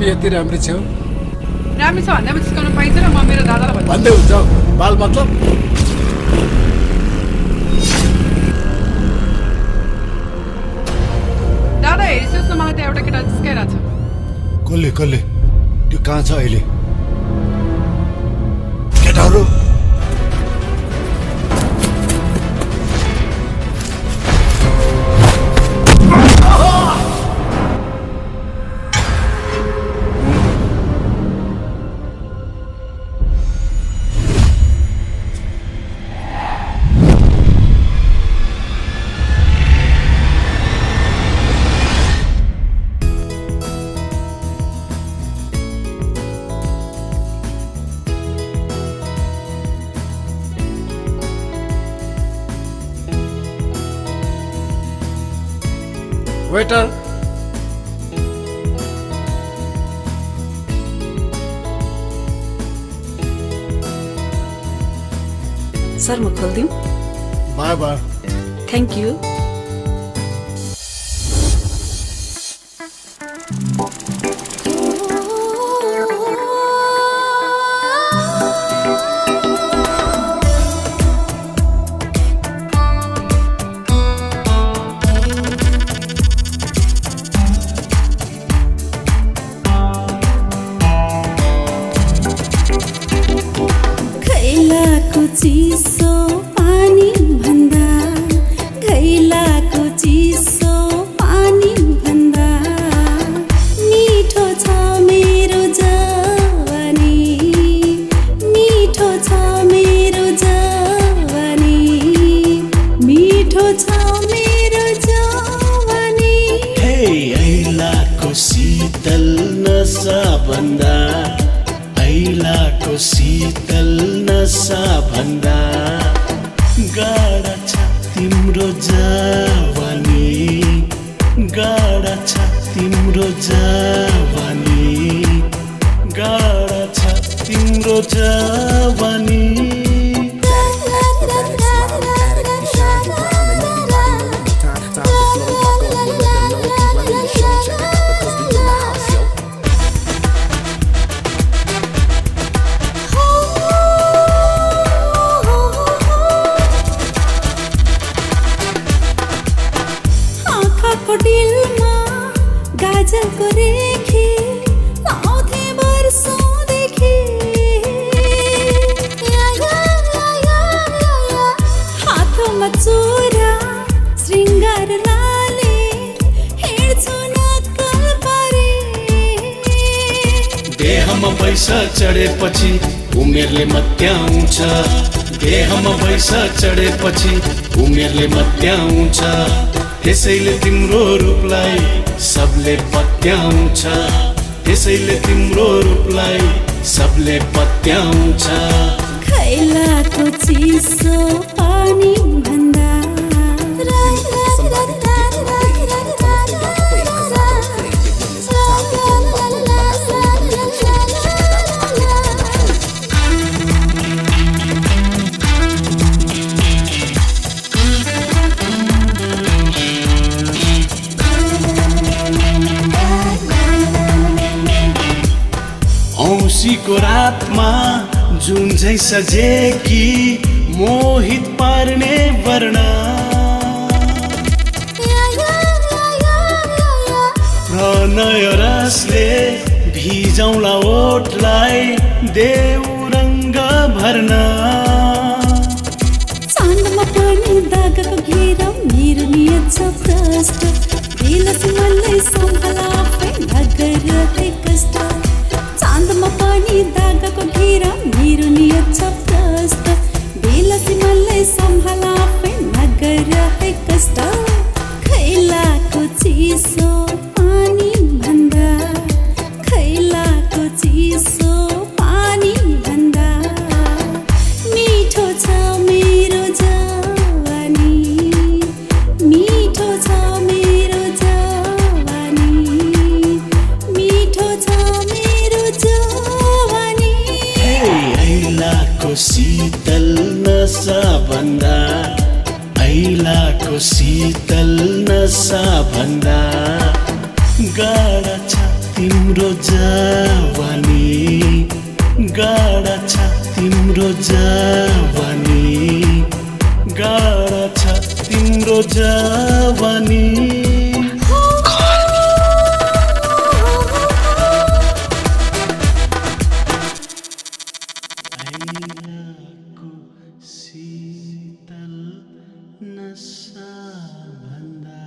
तिमी यति राम्री छौ। राम्री छ भन्दा पनि सिकाउन पाइन्छ र म मेरो दादालाई भन्दै हुन्छ बाल मतलब। दादा हेरिसोस् न मलाई त एउटा केटा जिस्काइरहेछ। कसले त्यो कहाँ छ अहिले? केटाहरू वेटर सर म खोलिदिउँ? Bye bye. Thank you. चिसो पानी भन्दा घैलाको चिसो पानी भन्दा मिठो छ मेरो जवानी, मिठो छ मेरो जवानी, मिठो छ मेरो जवानी। हे ऐलाको शीतल नसा भन्दा, ऐलाको शीतल नसा भन्दा गाढा छ तिम्रो जवानी, गाढा छ तिम्रो जवानी, गाढा छ तिम्रो जवानी। दिलमा गाजलको रेखी लाउँथे वर्षौंदेखि, हातमा चुरा श्रृङ्गार लाले हिँड्छु नक्कल परे। देहमा पैसा चढेपछि उमेरले मत्याउँछ, देहमा पैसा चढेपछि उमेरले मत्याउँछ। त्यसैले तिम्रो रूपलाई सबले पत्याउँछ, त्यसैले तिम्रो रूपलाई सबले पत्याउँछ। खैलाको चिसो पानी भन्दा औँसीको रातमा जुन झै सजेकी मोहित पार्ने वर्णा, प्रणय रसले भिजाउला ओठलाई देऊ रङ्ग भर्ना। चाँदमा पर्ने दागको घेरा मेरो नियत छ प्रष्ट, बेलसी मनलाई सम्हाला आफै नगरे कष्ट। चाँदमा पर्ने दागको घेरा मेरो नियत छ प्रष्ट, बेलसी मनलाई सम्हाला आफै नगरे कष्ट। खैलाको चिसो पानी भन्दा, खैलाको चिसो पानी भन्दा मिठो छ मेरो जवानी, मिठो छ मेरो जवानी, मिठो छ मेरो जवानी। हे ऐलाको शीतल नसा भन्दा, ऐलाको शीतल नसा भन्दा गाढा छ तिम्रो जवानी गाडा छ तिम्रो जवानी गाडा छ तिम्रो जवानी ऐलाको शीतल नसा भन्दा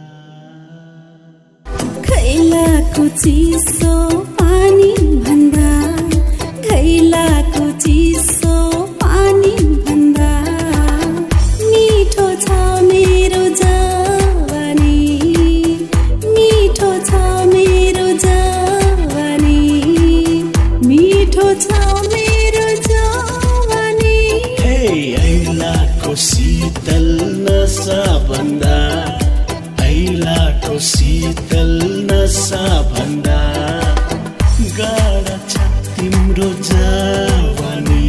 खैलाको चिसो पानी भन्दा खैलाको चिसो पानी भन्दा मिठो छ मेरो जवानी मिठो छ मेरो जवानी मिठो छ मेरो जवानी हे ऐलाको शीतल नसा भन्दा ऐलाको शीतल नसा भन्दा गाडा छ तिम्रो जवानी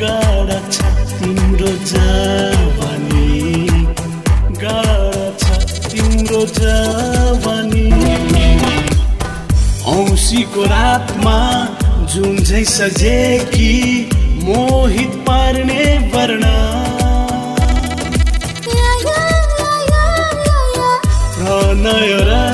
गाडा छ तिम्रो जवानी गाडा छ तिम्रो जवानी औँसीको रातमा जुन झै सजेकी मोहित पार्ने वर्णा प्रणय र